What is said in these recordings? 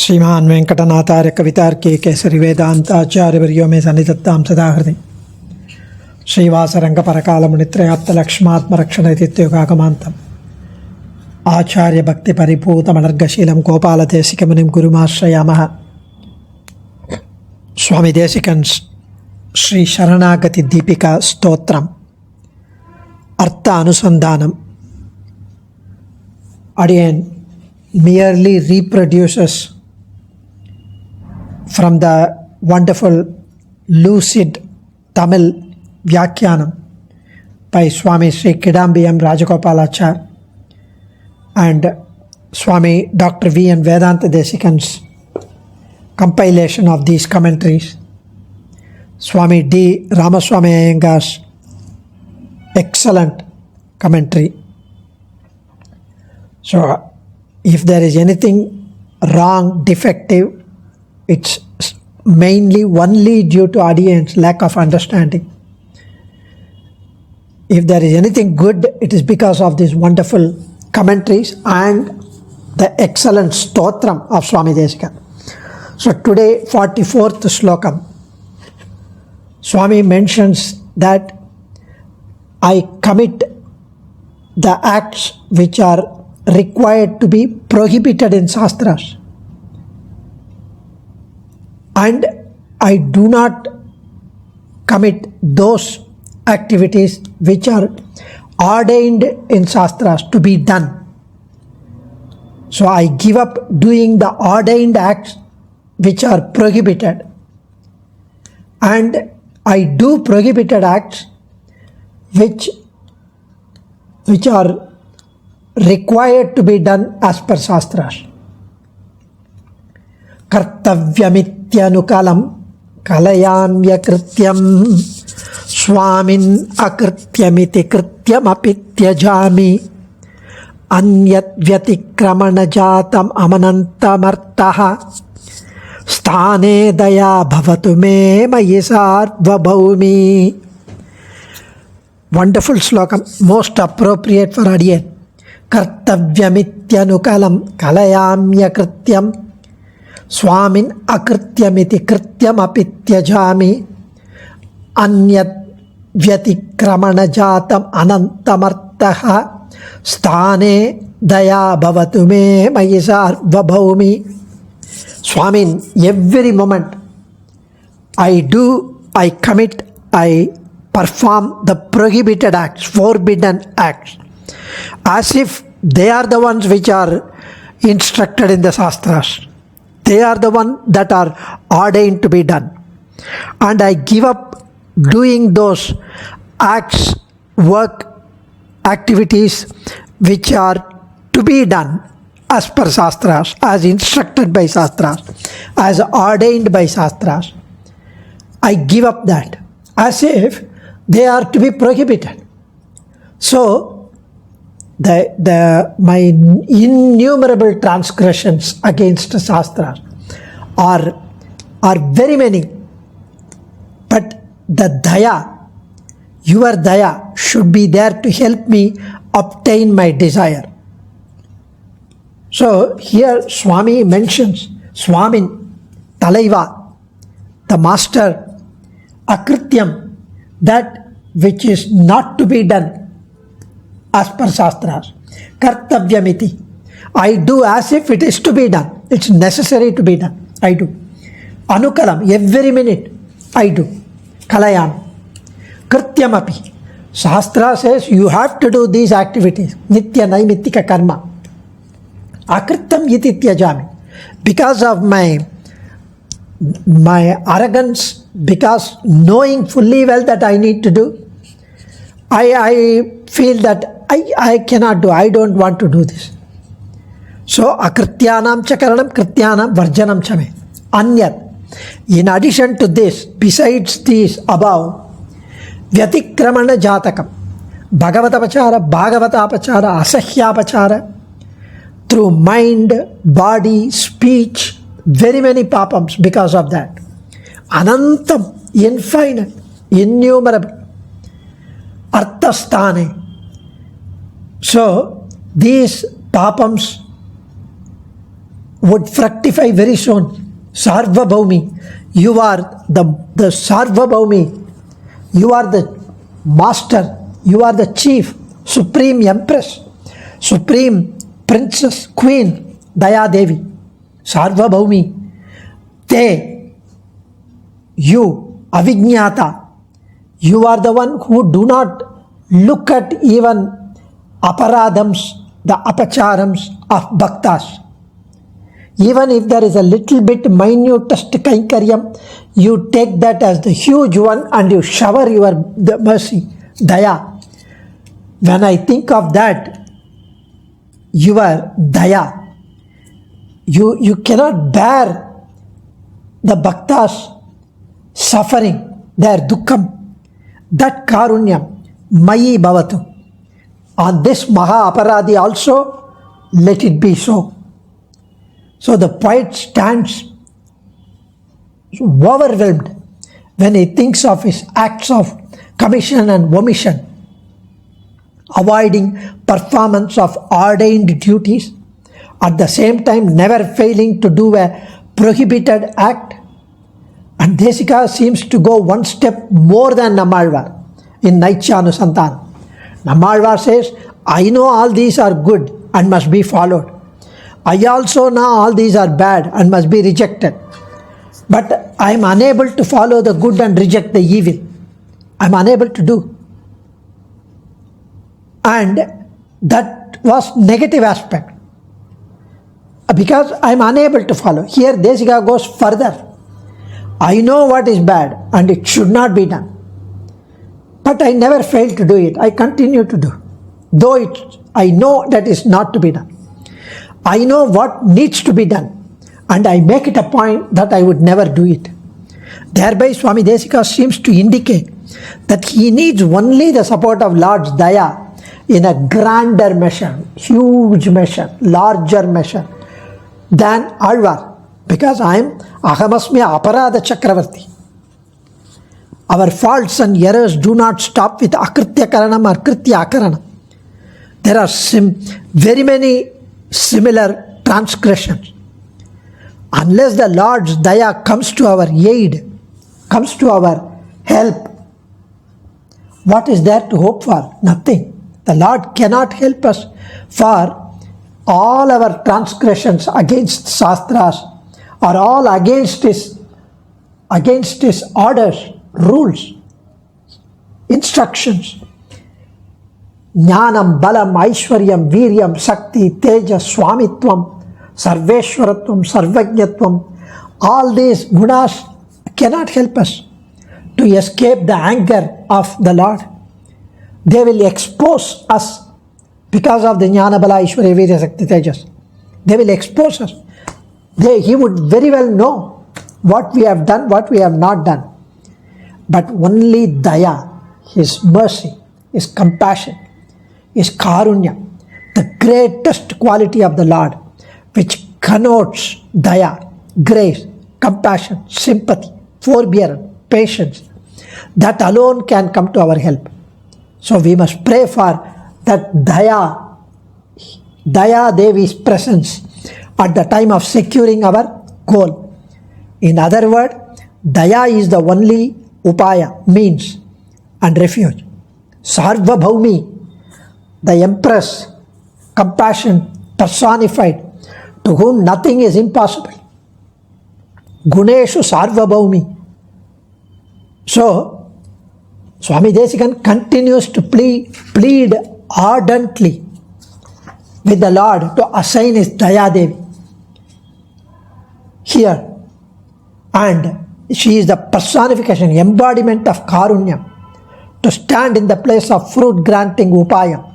श्रीमान वेंकटनाथार्य कवितार्के केसरी वेदांताचार्यवर्यो मे सन्निधत्तां सदा हृदि श्रीवासरंगपरकालमुनित्रयाप्तलक्ष्मात्मरक्षणैतित्योगागमान्तम् आचार्य भक्ति परिपूतमनर्गशीलं गोपालदेशिकमुनिं गुरुमाश्रयामः। स्वामी देशिकन्स् श्री शरणागति दीपिका स्तोत्रम् अर्थ अनुसंधानम् Adiyan merely reproduces from the wonderful lucid Tamil Vyakhyanam by Swami Sri Kidambiyam Rajagopalachar and Swami Dr. V.N. Vedanta Desikan'S compilation of these commentaries, Swami D. Ramaswamy Iyengar's excellent commentary. So, if there is anything wrong, defective, it's mainly only due to audience lack of understanding. If there is anything good, it is because of these wonderful commentaries and the excellent stotram of Swami Desikan. So today, 44th slokam, Swami mentions that I commit the acts which are required to be prohibited in Shastras, and I do not commit those activities which are ordained in Shastras to be done. So I give up doing the ordained acts which are prohibited, and I do prohibited acts which are required to be done as per Shastras. Kartavyamityanu kalayamya krityam swamin akrityamiti krityamapityajami anyat vyatikramana jatam amanantamartaha sthane daya bhavatu me mayisardvabhaumi. Wonderful slokam, most appropriate for Adiyan. Kartavyamityanu kalayamya krityam swamin akrityamiti krityamapityajami anyat vyatikramana jatam anantamartaha sthane daya bhavatu me mayisarvabhaumi. Swami, every moment I commit, I perform the prohibited acts, forbidden acts, as if they are the ones which are instructed in the Shastras. They are the ones that are ordained to be done. And I give up doing those acts, work, activities which are to be done as per Shastras, as instructed by Shastras, as ordained by Shastras. I give up that as if they are to be prohibited. So, my innumerable transgressions against Shastras are very many. But the daya, your daya, should be there to help me obtain my desire. So here Swami mentions Swamin, Talaiva, the master, akrityam, that which is not to be done as per Shastras. Kartavyamiti, I do as if it is to be done. It's necessary to be done. I do. Anukalam, every minute I do. Kalayam. Krityamapi, Shastra says you have to do these activities. Nitya naimittika karma. Akritam iti tyajami. Because of my arrogance, because knowing fully well that I need to do, I feel that I cannot do, I don't want to do this. So, akrityanam chakaranam krityanam varjanam chame. Anyat. In addition to this, besides these above, vyatikramana jatakam, bhagavatapachara, bhagavatapachara, asahyapachara, through mind, body, speech, very many papams because of that. Anantam, infinite, innumerable. Arthasthane. So, these papams would fructify very soon. Sarvabhaumi, you are the Sarvabhaumi, you are the master, you are the chief, supreme empress, supreme princess, queen, Daya Devi, Sarvabhaumi, Te, you, Avijñata, you are the one who do not look at even aparadams, the apacharams of bhaktas. Even if there is a little bit minutest kainkaryam, you take that as the huge one and you shower your mercy, daya. When I think of that, your daya, you cannot bear the bhaktas suffering, their dukkham, that karunyam, mayi bhavatu. On this maha aparadhi also, let it be so. So the poet stands overwhelmed when he thinks of his acts of commission and omission, avoiding performance of ordained duties, at the same time never failing to do a prohibited act. And Desika seems to go one step more than Nammalvar in Naityanusandhana. Nammalvar says, I know all these are good and must be followed. I also know all these are bad and must be rejected. But I am unable to follow the good and reject the evil. I am unable to do. And that was negative aspect. Because I am unable to follow. Here Desika goes further. I know what is bad and it should not be done. But I never fail to do it. I continue to do. Though I know that is not to be done. I know what needs to be done, and I make it a point that I would never do it. Thereby Swami Desika seems to indicate that he needs only the support of Lord's Daya in a grander measure, huge measure, larger measure than Alvar, because I am Ahamasmi Aparada Chakravarti. Our faults and errors do not stop with Akritya Karanam or Kritya Akaranam. There are very many similar transgressions. Unless the Lord's Daya comes to our aid, comes to our help, what is there to hope for? Nothing. The Lord cannot help us for all our transgressions against Shastras or all against His orders, rules, instructions. Jnanam, Balam, Aishwaryam, Viryam, Sakti, Teja, Swamitvam, Sarveshwaratvam, Sarvajñatvam, all these gunas cannot help us to escape the anger of the Lord. They will expose us because of the Jnana, Bala, Aishwarya, Virya, Sakti, Tejas. They will expose us. He would very well know what we have done, what we have not done. But only Daya, His mercy, His compassion, His karunya, the greatest quality of the Lord, which connotes Daya, grace, compassion, sympathy, forbearance, patience, that alone can come to our help. So we must pray for that Daya Devi's presence at the time of securing our goal. In other words, Daya is the only upaya, means and refuge. Sarvabhaumi, the empress, compassion personified, to whom nothing is impossible. Guneshu Sarvabhaumi. So, Swami Desikan continues to plead ardently with the Lord to assign his Daya Devi here. And she is the personification, embodiment of Karunyam, to stand in the place of fruit-granting Upayam.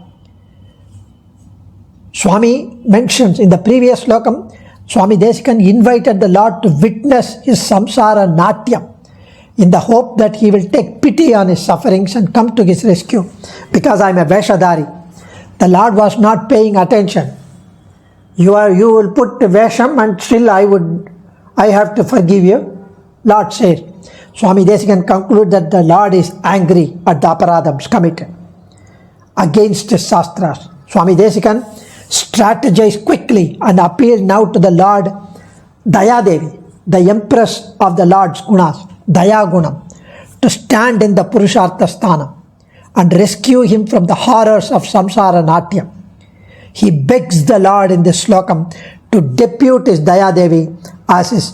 Swami mentions in the previous slokam, Swami Desikan invited the Lord to witness his samsara natyam in the hope that he will take pity on his sufferings and come to his rescue. Because I am a Veshadhari. The Lord was not paying attention. You will put Vesham and still I have to forgive you. Lord says. Swami Desikan concludes that the Lord is angry at the aparadams committed against his Shastras. Swami Desikan strategized quickly and appealed now to the Lord Dayadevi, the empress of the Lord's gunas, Dayagunam, to stand in the Purushartha Sthana and rescue him from the horrors of Samsara Natya. He begs the Lord in this slokam to depute his Dayadevi as his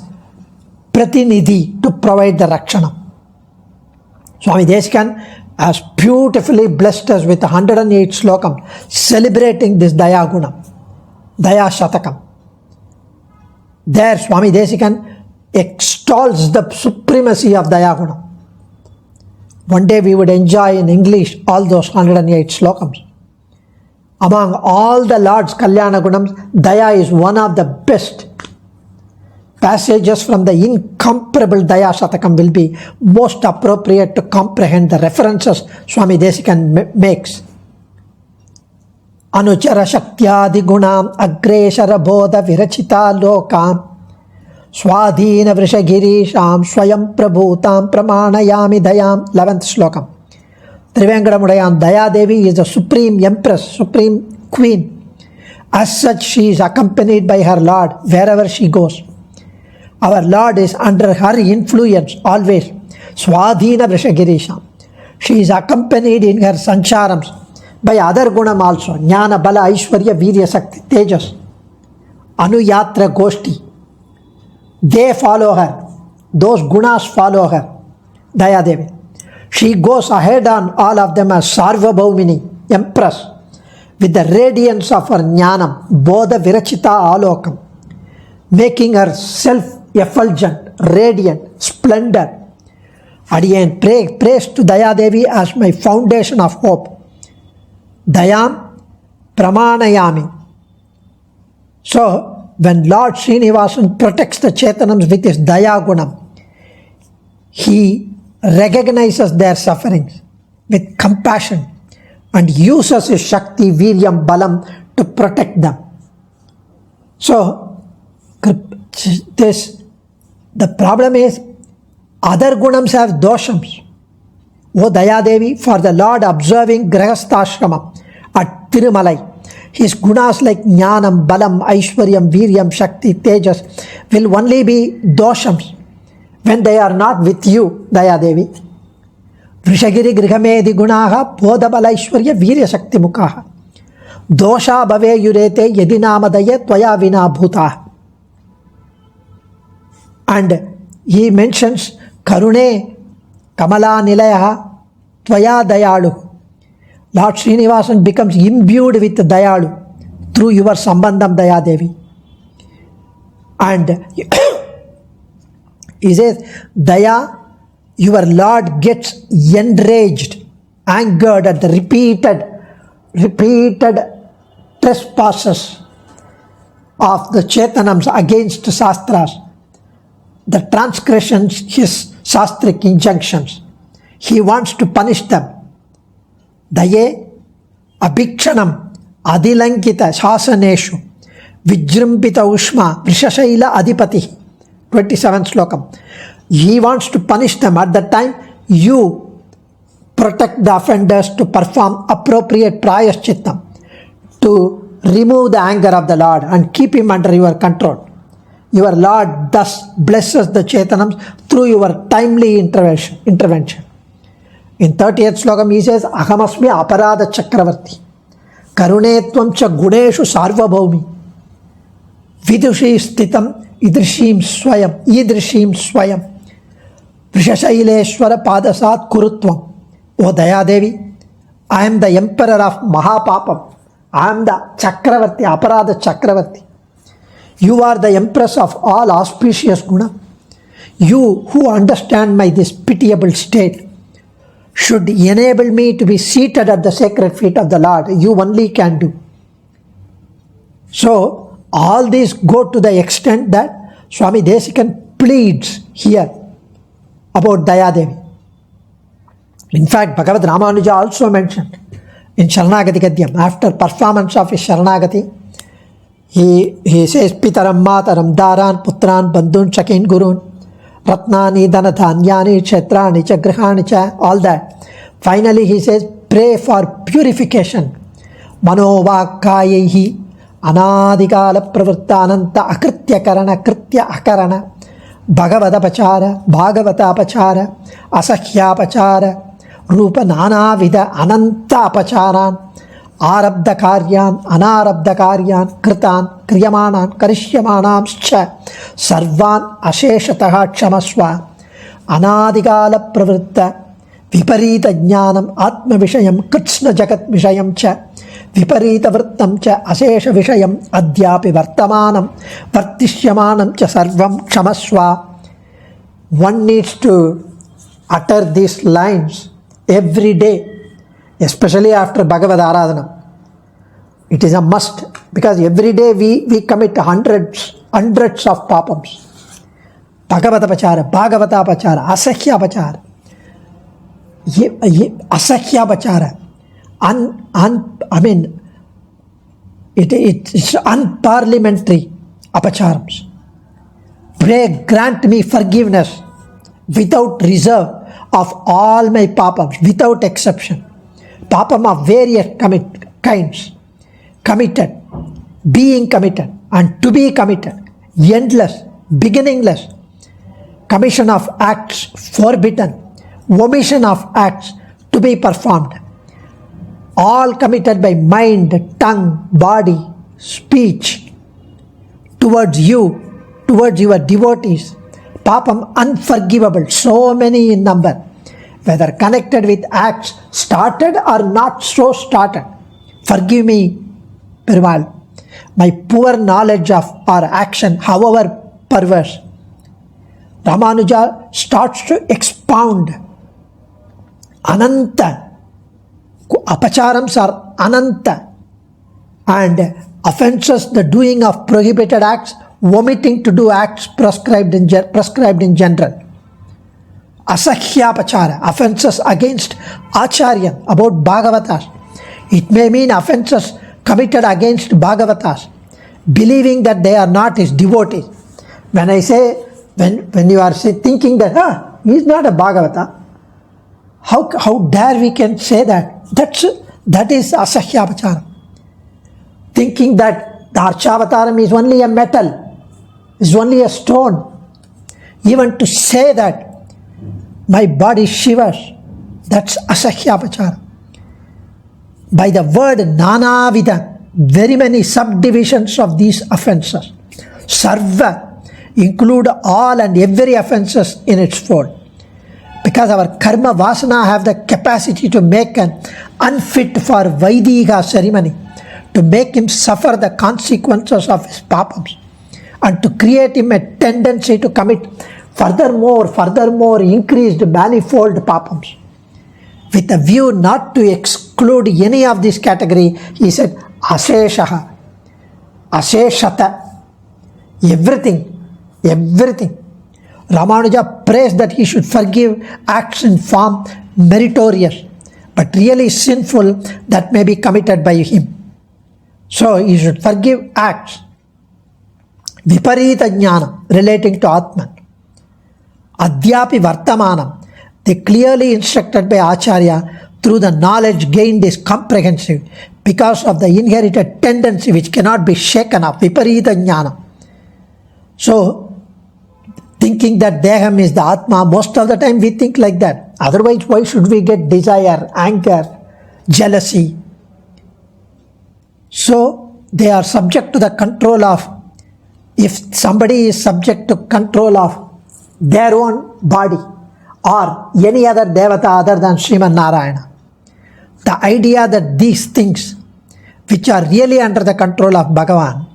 Pratinidhi to provide the Rakshana. Swami Desikan has beautifully blessed us with 108 slokam celebrating this Dayaguna, Daya Shatakam. There Swami Desikan extols the supremacy of Dayaguna. One day we would enjoy in English all those 108 slokams. Among all the Lord's Kalyana Gunams, Daya is one of the best. Passages from the incomparable Daya Shatakam will be most appropriate to comprehend the references Swami Desikan makes. Anuchara Shaktyadi Gunam Agreshara Bodha Virachita Lokam Swadhina Vrishagirisham Swayam Prabhutam Pramanayami Dayam. 11th slokam. Trivengadamudayam Daya Devi is the supreme empress, supreme queen. As such, she is accompanied by her Lord wherever she goes. Our Lord is under her influence always. Swadhina Vrishagirisham. She is accompanied in her sancharams by other gunam also. Jnana, Bala, Aishwarya, Virya, Sakti, Tejas. Anuyatra, Goshti. They follow her. Those gunas follow her. Daya Devi. She goes ahead on all of them as Sarvabhaumini, empress, with the radiance of her jnanam, Bodha Virachita Alokam, making her self-effulgent, radiant, splendor. Adiyan, praise to Daya Devi as my foundation of hope. Dayam Pramanayami. So, when Lord Srinivasan protects the Chetanams with his Daya Gunam, he recognizes their sufferings with compassion and uses his Shakti, Viryam, Balam to protect them. So, the problem is, other gunams have doshams. O Dayadevi, for the Lord observing Grahastha at Tirumalai, his gunas like Jnanam, Balam, Aishwaryam, Viryam, Shakti, Tejas will only be doshams when they are not with you, Dayadevi. Vrishagiri Grihamedi Gunaha, Bodha Bala Aishwarya, Virya Shakti Mukaha. Dosha Bhave Yurete Yedinamadaya Tvaya Vina Bhuta. And he mentions Karune Kamala Nilayaha Tvaya Dayalu. Lord Srinivasan becomes imbued with Dayalu through your Sambandham Dayadevi. And he says, Daya, your Lord gets enraged, angered at the repeated trespasses of the Chetanams against Shastras, the transgressions, his Shastric injunctions. He wants to punish them. Daye Abhikshanam Adilankita Shasaneshu Vijrimbita Ushma Vrishashaila Adipati. 27th slokam. He wants to punish them. At that time, you protect the offenders to perform appropriate prayaschittam, to remove the anger of the Lord and keep him under your control. Your Lord thus blesses the Chetanams through your timely intervention. In 30th slokam, he says, Ahamasmi aparada chakravarti, karunetvam cha guneshu sarvabhaumi, vidushi stitam idrishim swayam, Vrishashaileshwara padasat kurutvam. O Dayadevi, I am the emperor of Mahapapam. I am the Chakravarti, Aparada Chakravarti. You are the empress of all auspicious guna. You who understand my this pitiable state should enable me to be seated at the sacred feet of the Lord. You only can do. So, all these go to the extent that Swami Desikan pleads here about Dayadevi. In fact, Bhagavad Ramanuja also mentioned in Sharanagati Gadyam, after performance of his Sharanagati, he says, Pitaram Mataram Daran Putran Bandhun Chakin Gurun Ratnani Dhanadhanyani Kshetrani Chagrihani Cha, all that. Finally he says, pray for purification. Manovakayehi అనాదికాల ప్రవృత్త అనంత అకృత్యకరణ కృత్య అకరణ భగవదపచార భాగవతాపచార అసహ్యాపచార రూప నానావిధ అనంత అపచారాన్ ఆరబ్ధ కార్యాన్ అనారబ్ధ కార్యాన్ కృతాన్ క్రియమాణాన్ కరిష్యమాణాంశ్చ సర్వాన్ అశేషతః క్షమస్వ. అనాదికాల ప్రవృత్త విపరీత జ్ఞానం ఆత్మ విషయం కృష్ణ జగత్ విషయం చ విపరీత వృత్తం చ అశేష విషయం అద్యాపి వర్తమానం వర్తిష్యమానం చ సర్వం క్షమస్వ. One needs to utter these lines every day, especially after Bhagavad Aradhana. It is a must, because every day we commit hundreds of papams. Bhagavatapachara, Bhagavatapachara, Asahyapachara. Asahyapachara. It's unparliamentary apacharams. Pray, grant me forgiveness without reserve of all my papams, without exception. Papam of various kinds, committed, being committed, and to be committed, endless, beginningless, commission of acts forbidden, omission of acts to be performed, all committed by mind, tongue, body, speech, towards you, towards your devotees. Papam unforgivable, so many in number, whether connected with acts started or not so started. Forgive me, Perumal, my poor knowledge of our action, however perverse. Ramanuja starts to expound Ananta. Apacharams are Ananta, and offenses, the doing of prohibited acts, omitting to do acts prescribed in general. Asahyapachara, offenses against Acharyan, about Bhagavatas. It may mean offenses committed against Bhagavatas, believing that they are not his devotees. When I say, when you are thinking that, he is not a Bhagavata, how dare we can say that? That is Asahyapachara. Thinking that the Archavataram is only a metal, is only a stone. Even to say that my body shivers, that's Asahyapachara. By the word Nanavida, very many subdivisions of these offenses. Sarva include all and every offenses in its fold. Because our karma vasana have the capacity to make an unfit for Vaidika ceremony, to make him suffer the consequences of his papams, and to create him a tendency to commit furthermore increased manifold papams. With a view not to exclude any of this category, he said, Aseshaha, Aseshata, everything. Ramanuja praised that he should forgive acts in form meritorious, but really sinful, that may be committed by him. So he should forgive acts. Viparita jnana, relating to Atman. Adyapi vartamanam, they clearly instructed by Acharya through the knowledge gained is comprehensive because of the inherited tendency which cannot be shaken off. Viparita jnana. So, thinking that Deham is the Atma, most of the time we think like that. Otherwise, why should we get desire, anger, jealousy? So, they are subject to the control of, if somebody is subject to control of their own body or any other Devata other than Sriman Narayana, the idea that these things, which are really under the control of Bhagavan,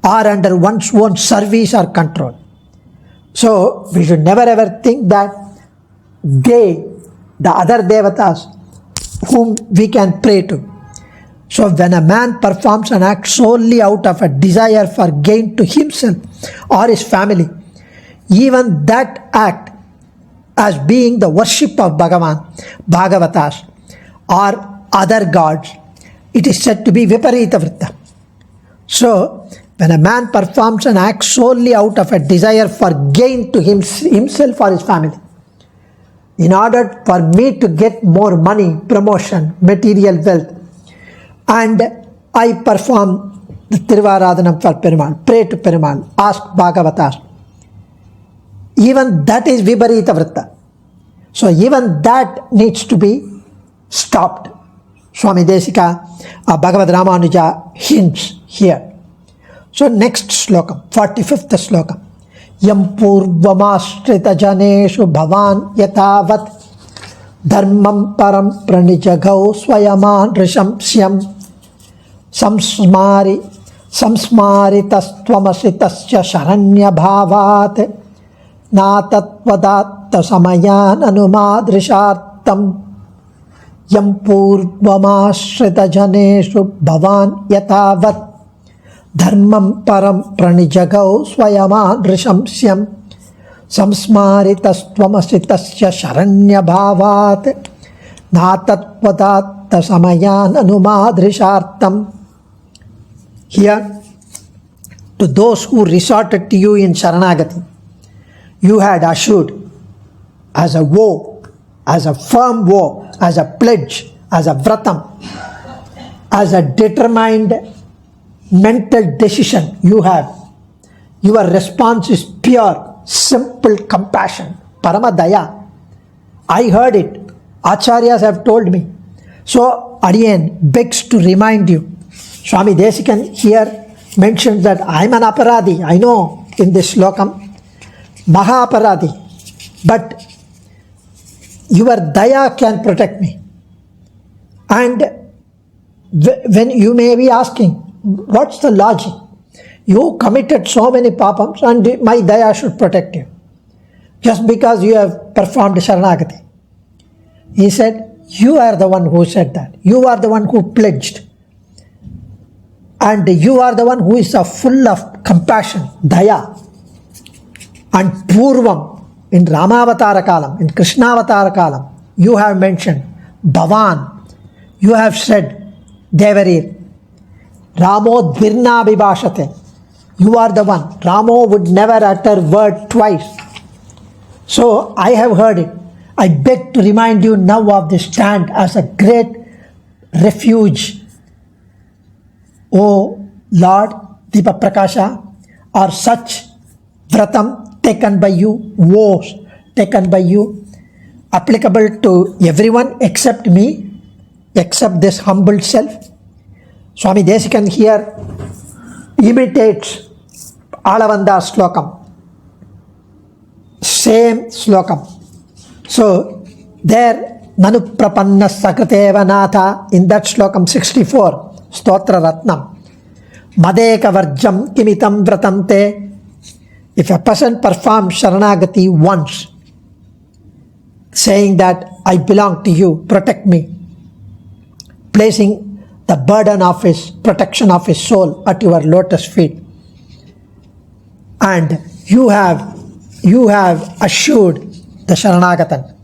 are under one's own service or control. So, we should never ever think that they, the other devatas, whom we can pray to. So, when a man performs an act solely out of a desire for gain to himself or his family, even that act as being the worship of Bhagavan, Bhagavatas, or other gods, it is said to be Viparita Vritta. So, when a man performs an act solely out of a desire for gain to himself or his family, in order for me to get more money, promotion, material wealth, and I perform the Tiruvaradhanam for Perumal, pray to Perumal, ask Bhagavatas. Even that is Viparita Vritta. So even that needs to be stopped. Swami Desika, Bhagavad Ramanuja hints here. So next slokam, 45th slokam. Yam purvamashrita janeshu bhavan yatavat dharmam param pranijagau swayaman rishamsyam samsmaritastvamasitasya sharanya bhavat natattvadatta samayan anumadrishartam yam purvamashrita janeshu bhavan yatavat dharmam param pranijagau swayaman rishamsyam samsmaritastvamasitasya sharanya bhavat natattvadatta samayan anumadrishartam. Here, to those who resorted to you in Saranagati, you had assured as a vow, as a firm vow, as a pledge, as a vratam, as a determined mental decision you have. Your response is pure, simple compassion, Paramadaya. I heard it. Acharyas have told me. So, Adiyan begs to remind you. Swami Desikan here mentions that I am an aparadhi. I know in this slokam, Maha aparadhi. But your daya can protect me. And when you may be asking, what's the logic? You committed so many papams and my daya should protect you. Just because you have performed Saranagati. He said, you are the one who said that. You are the one who pledged. And you are the one who is full of compassion, daya. And Purvam, in Ramavatara Kalam, in Krishnavatar Kalam, you have mentioned Bhavan. You have said, Devarir, Ramo Dvirna Vibhashate. You are the one. Ramo would never utter word twice. So I have heard it. I beg to remind you now of this stand as a great refuge. O Lord Deepa Prakasha, or such vratam taken by you, vows taken by you, applicable to everyone except me, except this humble self. Swami Desikan here imitates Alavanda slokam, same slokam. So there, Nanu Prapanna Sakrateva Natha, in that slokam 64, Stotra Ratnam, Madeka Varjam Kimitam Vratam Te. If a person performs Saranagati once, saying that I belong to you, protect me, placing the burden of his protection of his soul at your lotus feet, and you have assured the Saranagatan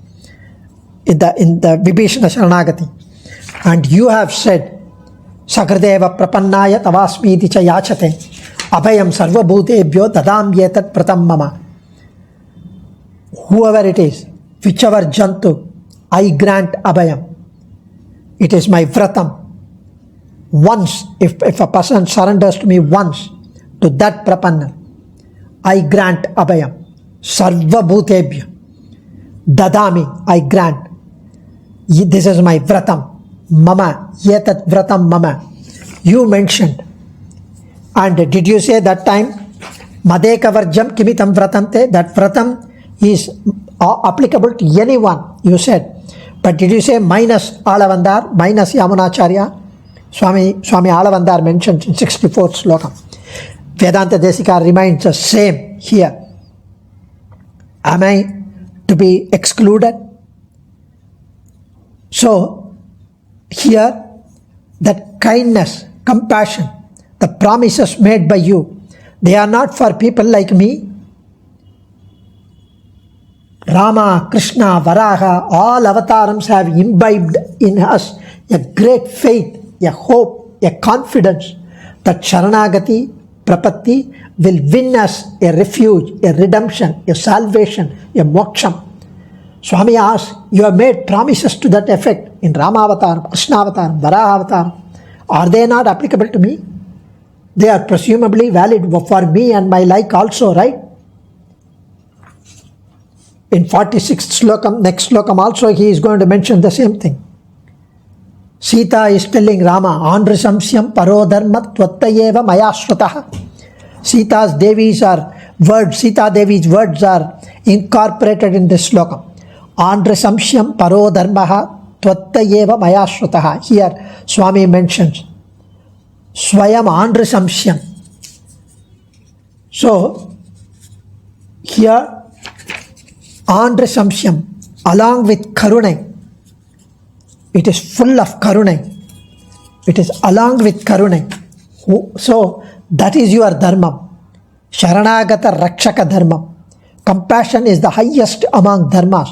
in the Vibhishana Saranagati, and you have said Sakradeva Prapannaya Tavasmiti Cha Yachate Abhayam Sarvabhutebhyo Dadam Yetat Pratam Mama. Whoever it is, whichever Jantu, I grant Abhayam. It is my vratam. Once, if a person surrenders to me once, to that Prapanna, I grant Abhayam. Sarvabhutebhyo Dadami, I grant. This is my vratam. Mama, yetat vratam mama. You mentioned. And did you say that time, Madeka Varjam Kimitam Vratante, that vratam is applicable to anyone, you said. But did you say minus Alavandar, minus Yamunacharya? Swami Alavandar mentioned in 64th slokam. Vedanta Desika remains the same here. Am I to be excluded? So, here, that kindness, compassion, the promises made by you, they are not for people like me. Rama, Krishna, Varaha, all avatarams have imbibed in us a great faith, a hope, a confidence that Saranagati, Prapatti will win us a refuge, a redemption, a salvation, a moksham. Swami asks, you have made promises to that effect in Rama Avatar, Krishna Avatar, Varaha Avatar. Are they not applicable to me? They are presumably valid for me and my like also, right? In 46th slokam, next slokam also, he is going to mention the same thing. Sita is telling Rama, Andrisamsyam parodharma tvattayeva mayashrataha. Sita Devi's words are incorporated in this slokam. Andrisamsyam parodharmaha tvattayeva mayashrataha. Here Swami mentions Swayam Andrisamsyam. So here Andrisamsyam along with Karunai, it is full of Karunai. It is along with Karunai. So that is your dharma. Sharanagata Rakshaka dharma. Compassion is the highest among dharmas.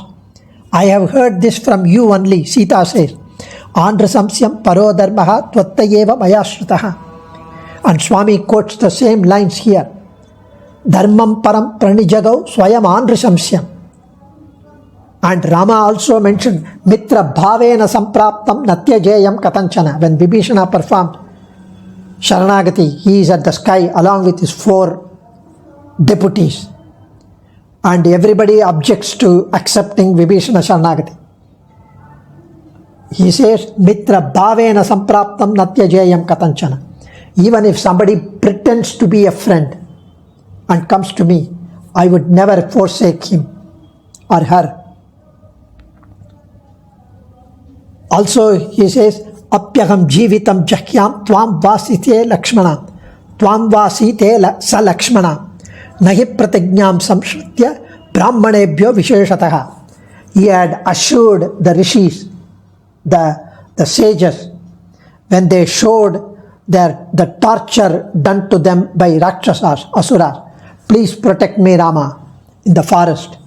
I have heard this from you only, Sita says. Andrisamsyam parodharmaha tvattayeva mayashritaha. And Swami quotes the same lines here. Dharmam param pranijagau swayam andrisamsyam. And Rama also mentioned Mitra Bhavena Sampraptam Natyajayam Katanchana. When Vibhishana performed Sharanagati, he is at the sky along with his 4 deputies. And everybody objects to accepting Vibhishana Sharanagati. He says, Mitra Bhavena Sampraptam Natyajayam Katanchana. Even if somebody pretends to be a friend and comes to me, I would never forsake him or her. Also, he says, Apyaham jivitam jahyam tvam vasite lakshmana. Tvam vasite sa lakshmana. Nahi pratignyam samshritya brahmanebhyo visheshataha. He had assured the rishis, the sages, when they showed the torture done to them by Rakshasas, Asuras. Please protect me, Rama, in the forest.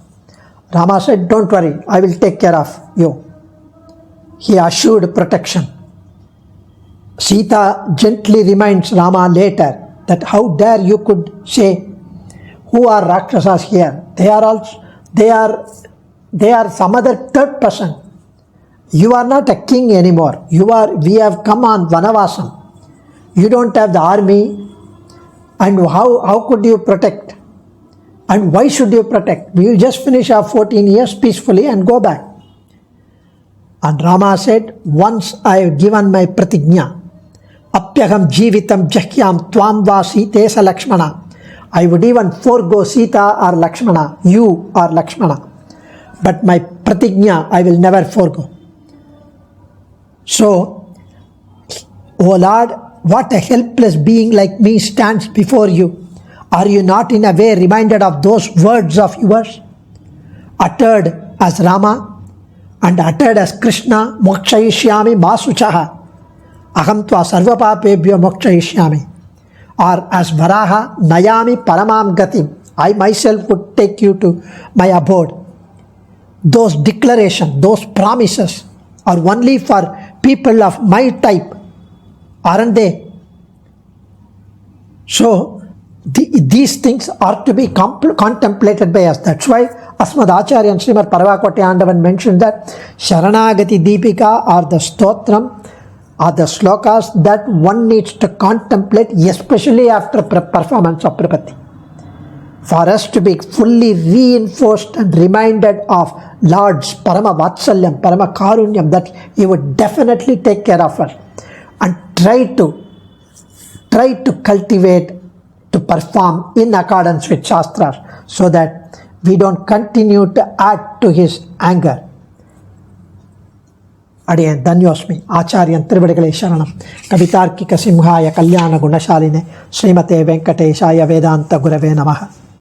Rama said, don't worry, I will take care of you. He assured protection. Sita gently reminds Rama later that how dare you could say, who are Rakshasas here? They are some other third person. You are not a king anymore. We have come on Vanavasam. You don't have the army. And how could you protect? And why should you protect? You just finish our 14 years peacefully and go back. And Rama said, once I have given my pratignya, apyaham jivitam jahyam tvam va site sa lakshmana. I would even forego Sita or Lakshmana, you or Lakshmana. But my pratignya I will never forego. So, O Lord, what a helpless being like me stands before you. Are you not in a way reminded of those words of yours, uttered as Rama and uttered as Krishna, mokshayishyami masuchaha, aham tva sarvapapebhyo mokshayishyami, or as Varaha, nayami paramam gatim, I myself would take you to my abode. Those declarations, those promises are only for people of my type, aren't they? So, these things are to be contemplated by us. That's why Asmad Acharya and Srimad Paravakotti Andavan mentioned that Sharanagati Deepika are the stotram, are the slokas that one needs to contemplate, especially after performance of Prapatti. For us to be fully reinforced and reminded of Lord's Parama Vatsalyam, Parama Karunyam, that He would definitely take care of us, and try to cultivate, to perform in accordance with Shastras, so that we don't continue to add to His anger. Adiyan Dhanyosmi Acharyan Trivadigalai Sharanam Kavitarkika Simhaya Kalyana Gunashaline Srimate Venkateshaya Vedanta Gurave Namaha.